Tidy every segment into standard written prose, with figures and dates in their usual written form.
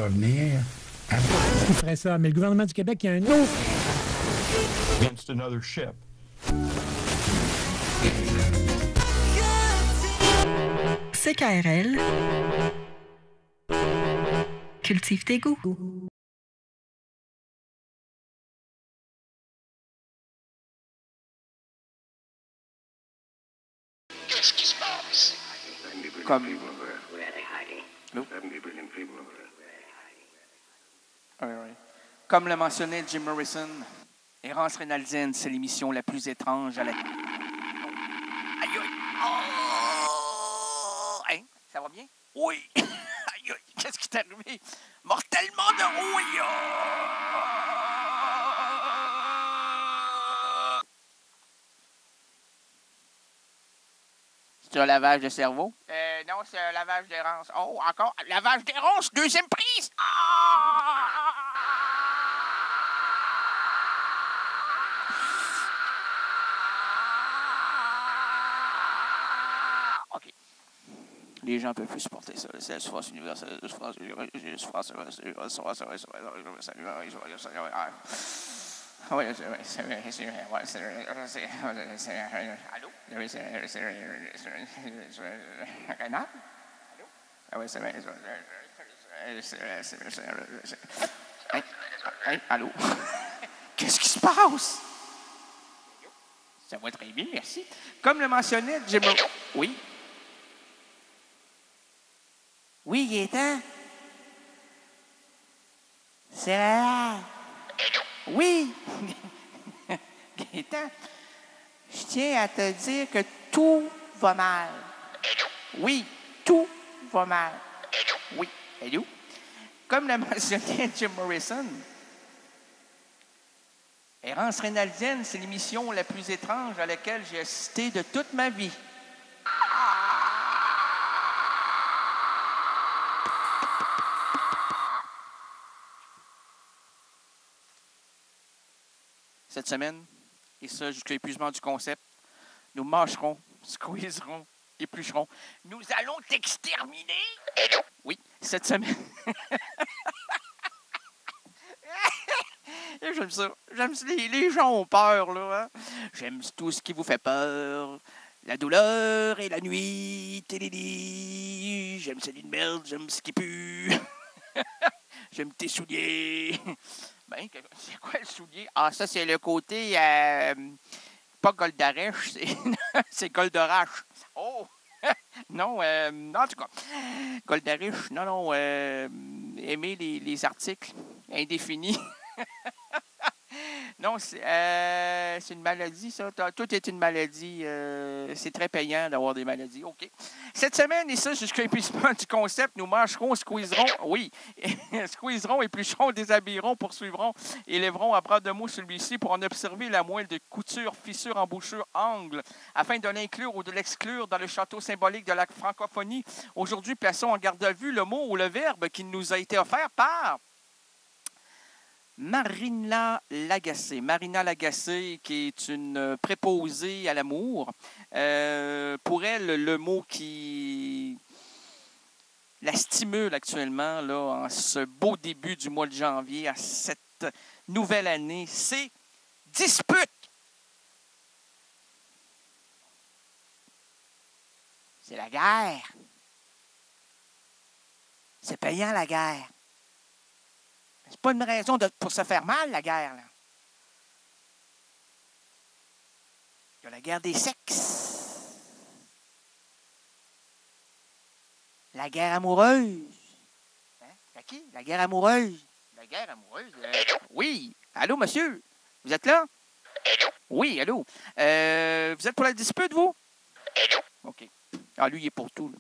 revenir. Qui ferait ça? Mais le gouvernement du Québec, il y a un autre. Against another ship. CKRL. Cultive tes goûts. Qu'est-ce qui se passe? Comme le mentionnait Jim Morrison, Errance Rénaldienne, c'est l'émission la plus étrange à la... Aïe, aïe! Oh! Hein? Ça va bien? Oui! Aïe, aïe! Qu'est-ce qui t'est arrivé? Mortellement de rouille! C'est un lavage de cerveau? Non, c'est un lavage d'errance. Oh, encore? Lavage d'errance, deuxième prise! OK. Les gens peuvent plus supporter ça. C'est la souffrance universelle. Oui, c'est allô? Renard? Ah oui, c'est vrai. Allô? Qu'est-ce qui se passe? Ça va très bien, merci. Comme le mentionnait Jim... Oui? Oui, Gaétan? C'est là. Oui! Gaétan, je tiens à te dire que tout va mal. Oui, tout va mal. Oui. Allô? Comme l'a mentionné Jim Morrison, Errance Rénaldienne, c'est l'émission la plus étrange à laquelle j'ai assisté de toute ma vie. Cette semaine, et ça jusqu'à l'épuisement du concept, nous mâcherons, squeezerons, éplucherons. Nous allons t'exterminer! Oui, cette semaine. J'aime ça. J'aime ça. Les gens ont peur, là. Hein? J'aime tout ce qui vous fait peur. La douleur et la nuit. Téléli. J'aime celui de merde. J'aime ce qui pue. J'aime tes souliers. Ben, c'est quoi le soulier? Ah, ça, c'est le côté... pas Goldarèche, c'est Goldorache. Oh! Non, en tout cas, Goldarèche, non, aimer les articles indéfinis. Non, c'est une maladie, ça. Tout est une maladie. C'est très payant d'avoir des maladies. OK. Cette semaine, et ça, jusqu'à l'épuisement du concept, nous mâcherons, squeezerons, oui, squeezerons, éplucherons, déshabillerons, poursuivrons et lèverons à bras de mots celui-ci pour en observer la moelle de couture, fissure, embouchure, angle, afin de l'inclure ou de l'exclure dans le château symbolique de la francophonie. Aujourd'hui, plaçons en garde à vue le mot ou le verbe qui nous a été offert par... Marina Lagacé. Marina Lagacé, qui est une préposée à l'amour. Pour elle, le mot qui la stimule actuellement, là, en ce beau début du mois de janvier, à cette nouvelle année, c'est dispute. C'est la guerre. C'est payant, la guerre. C'est pas une raison pour se faire mal, la guerre. Là. Il y a la guerre des sexes. La guerre amoureuse. Hein? À qui? La guerre amoureuse. La guerre amoureuse? Oui. Allô, monsieur? Vous êtes là? Oui, allô. Vous êtes pour la dispute, vous? OK. Ah, lui, il est pour tout. Là.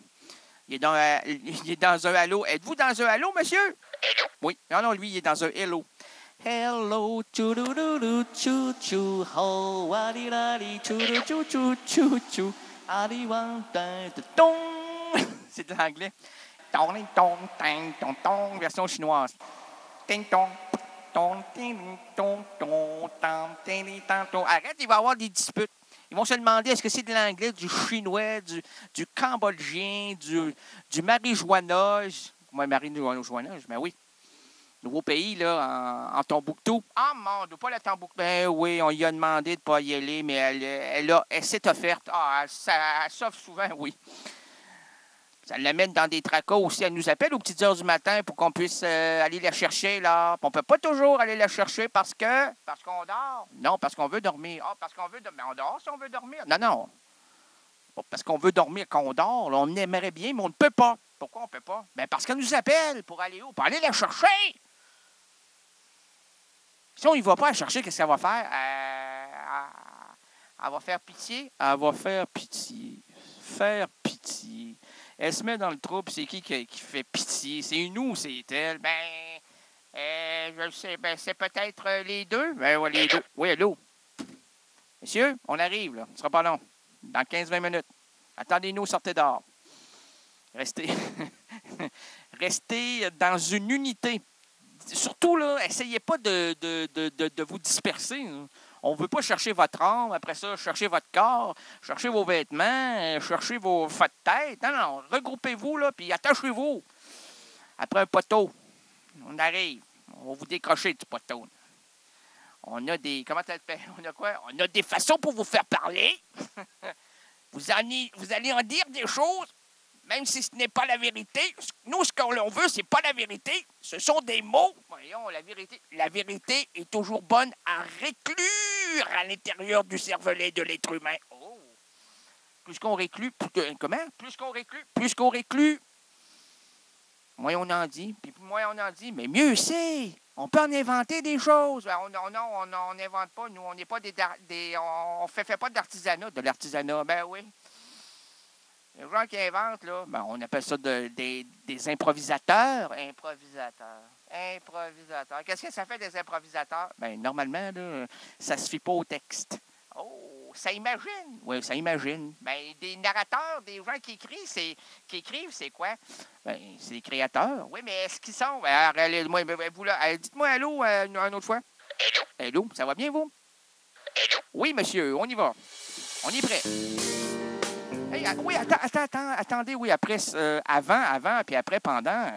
Il est dans un halo. Êtes-vous dans un halo, monsieur? Oui. Non, lui, il est dans un hello. Hello, chou-dou-dou-dou, chou-chou, ho, wadi-dadi, chou-dou, chou-chou, chou, c'est de l'anglais. Tong, tong, tang, tong, tong, version chinoise. Ting, tong, tong, ting, tong, tong, tang, ting, tang, tong. Arrête, il va y avoir des disputes. Ils vont se demander est-ce que c'est de l'anglais, du chinois, du cambodgien, du marijuana. Moi, marijuana, mais oui. Nouveau pays, là, en Tombouctou. Ah, mon Dieu, pas la Tombouctou. Ben oui, on lui a demandé de ne pas y aller, mais elle s'est offerte. Ah, elle s'offre souvent, oui. Ça l'amène dans des tracas aussi. Elle nous appelle aux petites heures du matin pour qu'on puisse aller la chercher, là. Puis on peut pas toujours aller la chercher parce qu'on dort. Non, parce qu'on veut dormir. Ah, parce qu'on veut dormir. Mais on dort si on veut dormir. Non, non. Pas parce qu'on veut dormir quand on dort. Là, on aimerait bien, mais on ne peut pas. Pourquoi on ne peut pas? Bien, parce qu'elle nous appelle pour aller où? Pour aller la chercher. Si on y va pas la chercher, qu'est-ce qu'elle va faire? Elle va faire pitié. Elle va faire pitié. Faire pitié. Elle se met dans le trou, puis c'est qui fait pitié? C'est nous, c'est elle? Ben, je sais, ben, c'est peut-être les deux. Ben, ouais, les deux. Oui, allô? Monsieur, on arrive, là. Ce sera pas long. Dans 15-20 minutes. Attendez-nous, sortez dehors. Restez. Restez dans une unité. Surtout, là, essayez pas de vous disperser. Là. On ne veut pas chercher votre âme, après ça, chercher votre corps, chercher vos vêtements, chercher votre tête. Non, non, regroupez-vous, là, puis attachez-vous. Après un poteau, on arrive. On va vous décrocher du poteau. On a des... Comment ça se fait? On a quoi? On a des façons pour vous faire parler. Vous allez en dire des choses, même si ce n'est pas la vérité. Nous, ce qu'on veut, c'est pas la vérité. Ce sont des mots. Voyons, la vérité est toujours bonne à réclure à l'intérieur du cervelet de l'être humain. Oh! Plus qu'on réclut... Comment? Plus qu'on réclue. Moins on en dit, puis moins on en dit, mais mieux c'est. On peut en inventer des choses. On n'invente pas. Nous, on n'est pas on fait pas d'artisanat. De l'artisanat, ben oui. Les gens qui inventent, là, ben, on appelle ça des improvisateurs. Improvisateurs. Qu'est-ce que ça fait des improvisateurs? Ben, normalement, là, ça se fie pas au texte. Oh, ça imagine. Oui, ça imagine. Ben, des narrateurs, des gens qui écrivent, c'est quoi? Ben, c'est des créateurs. Oui, mais est-ce qu'ils sont? Dites-moi allô une autre fois. Allô, ça va bien, vous? Oui, monsieur, on y va. On est prêt. Hey, oui, attendez, oui, après, avant, puis après, pendant.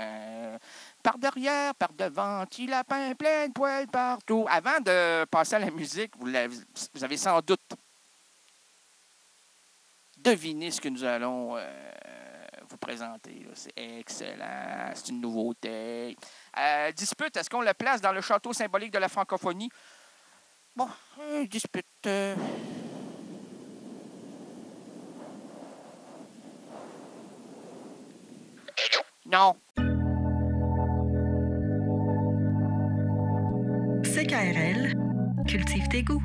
Par derrière, par devant, petit lapin plein de poils partout. Avant de passer à la musique, vous avez sans doute deviné ce que nous allons vous présenter. Là. C'est excellent, c'est une nouveauté. Dispute, est-ce qu'on le place dans le château symbolique de la francophonie? Bon, dispute... Non. CKRL, cultive tes goûts.